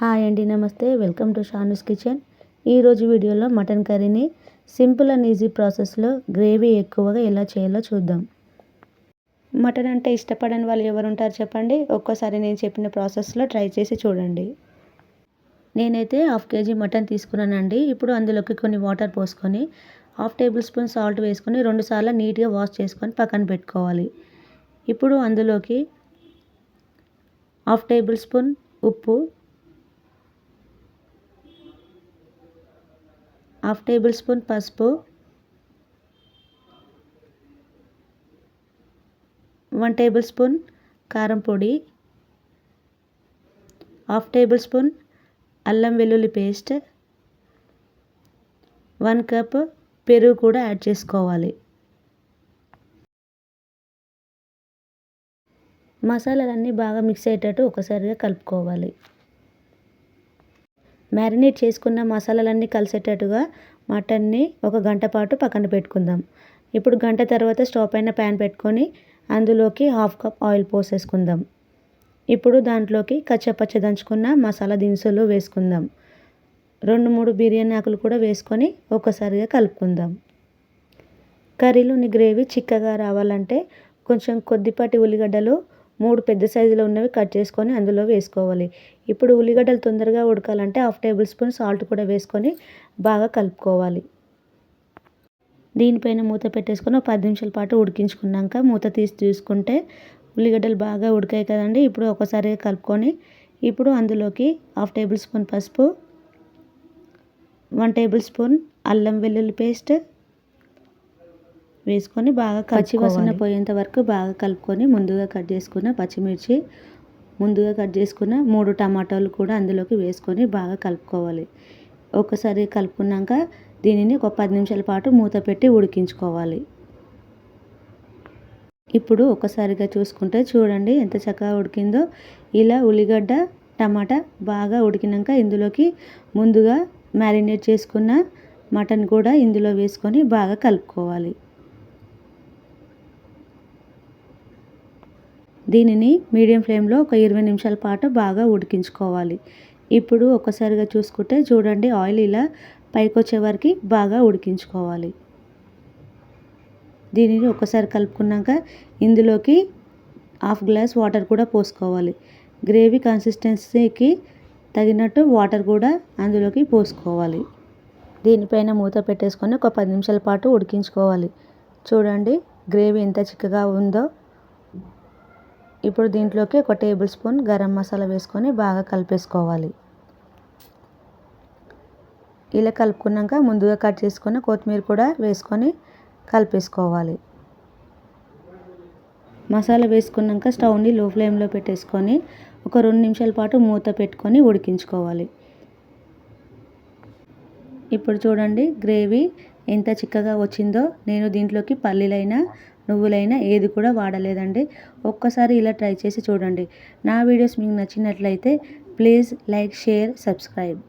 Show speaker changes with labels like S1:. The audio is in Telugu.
S1: హాయ్ అండి, నమస్తే. Welcome to Shanu's kitchen. ఈరోజు వీడియోలో మటన్ కర్రీని సింపుల్ అండ్ ఈజీ ప్రాసెస్లో గ్రేవీ ఎక్కువగా ఎలా చేయాలో చూద్దాం. మటన్ అంటే ఇష్టపడని వాళ్ళు ఎవరు ఉంటారు చెప్పండి. ఒక్కసారి నేను చెప్పిన ప్రాసెస్లో ట్రై చేసి చూడండి. నేనైతే 1/2 kg మటన్ తీసుకున్నానండి. ఇప్పుడు అందులోకి కొన్ని వాటర్ పోసుకొని 1/2 టేబుల్ స్పూన్ సాల్ట్ వేసుకొని 2 సార్లు నీట్గా వాష్ చేసుకొని పక్కన పెట్టుకోవాలి. ఇప్పుడు అందులోకి 1/2 టేబుల్ స్పూన్ ఉప్పు, 1/2 టేబుల్ స్పూన్ పసుపు, 1 టేబుల్ స్పూన్ కారం పొడి, 1/2 టేబుల్ స్పూన్ అల్లం వెల్లుల్లి పేస్ట్, 1 కప్ పెరుగు కూడా యాడ్ చేసుకోవాలి. మసాలాలన్నీ బాగా మిక్స్ అయ్యేటట్టు ఒకసారిగా కలుపుకోవాలి. మ్యారినేట్ చేసుకున్న మసాలాలన్నీ కలిసేటట్టుగా మటన్ని 1 గంట పాటు పక్కన పెట్టుకుందాం. ఇప్పుడు గంట తర్వాత స్టవ్ పైన ప్యాన్ పెట్టుకొని అందులోకి 1/2 కప్ ఆయిల్ పోసేసుకుందాం. ఇప్పుడు దాంట్లోకి కచ్చపచ్చ దంచుకున్న మసాలా దినుసులు వేసుకుందాం. 2-3 బిర్యానీ ఆకులు కూడా వేసుకొని ఒకసారిగా కలుపుకుందాం. కర్రీలోని గ్రేవీ చిక్కగా రావాలంటే కొంచెం కొద్దిపాటి ఉల్లిగడ్డలు 3 పెద్ద సైజులో ఉన్నవి కట్ చేసుకొని అందులో వేసుకోవాలి. ఇప్పుడు ఉల్లిగడ్డలు తొందరగా ఉడకాలంటే 1/2 టేబుల్ స్పూన్ సాల్ట్ కూడా వేసుకొని బాగా కలుపుకోవాలి. దీనిపైన మూత పెట్టేసుకొని 10 నిమిషాల పాటు ఉడికించుకున్నాక మూత తీసి చూసుకుంటే ఉల్లిగడ్డలు బాగా ఉడికాయి కదండి. ఇప్పుడు ఒకసారిగా కలుపుకొని ఇప్పుడు అందులోకి 1/2 టేబుల్ స్పూన్ పసుపు, 1 టేబుల్ స్పూన్ అల్లం వెల్లుల్లి పేస్ట్ వేసుకొని బాగా పచ్చివాసన పోయేంత వరకు బాగా కలుపుకొని ముందుగా కట్ చేసుకున్న పచ్చిమిర్చి, ముందుగా కట్ చేసుకున్న 3 టమాటాలు కూడా అందులోకి వేసుకొని బాగా కలుపుకోవాలి. ఒకసారి కలుపుకున్నాక దీనిని ఒక 10 నిమిషాల పాటు మూత పెట్టి ఉడికించుకోవాలి. ఇప్పుడు ఒకసారిగా చూసుకుంటే చూడండి ఎంత చక్కగా ఉడికిందో. ఇలా ఉల్లిగడ్డ టమాటా బాగా ఉడికినాక ఇందులోకి ముందుగా మ్యారినేట్ చేసుకున్న మటన్ కూడా ఇందులో వేసుకొని బాగా కలుపుకోవాలి. దీనిని మీడియం ఫ్లేమ్లో ఒక 20 నిమిషాల పాటు బాగా ఉడికించుకోవాలి. ఇప్పుడు ఒకసారిగా చూసుకుంటే చూడండి ఆయిల్ ఇలా పైకి వచ్చే వరకు బాగా ఉడికించుకోవాలి. దీనిని ఒకసారి కలుపుకున్నాక ఇందులోకి 1/2 గ్లాస్ వాటర్ కూడా పోసుకోవాలి. గ్రేవీ కన్సిస్టెన్సీకి తగినట్టు వాటర్ కూడా అందులోకి పోసుకోవాలి. దీనిపైన మూత పెట్టేసుకొని ఒక 10 నిమిషాల పాటు ఉడికించుకోవాలి. చూడండి గ్రేవీ ఎంత చిక్కగా ఉందో. ఇప్పుడు దీంట్లోకి 1 టేబుల్ స్పూన్ గరం మసాలా వేసుకొని బాగా కలిపేసుకోవాలి. ఇలా కలుపుకున్నాక ముందుగా కట్ చేసుకున్న కొత్తిమీర కూడా వేసుకొని కలిపేసుకోవాలి. మసాలా వేసుకున్నాక స్టవ్ని లో ఫ్లేమ్లో పెట్టేసుకొని ఒక 2 నిమిషాల పాటు మూత పెట్టుకొని ఉడికించుకోవాలి. ఇప్పుడు చూడండి గ్రేవీ ఎంత చిక్కగా వచ్చిందో. నేను దీంట్లోకి పల్లీలైనా నువ్వులైనా ఏది కూడా వాడలేదండి. ఒక్కసారి ఇలా ట్రై చేసి చూడండి. నా వీడియోస్ మీకు నచ్చినట్లయితే ప్లీజ్ లైక్, షేర్, సబ్స్క్రైబ్.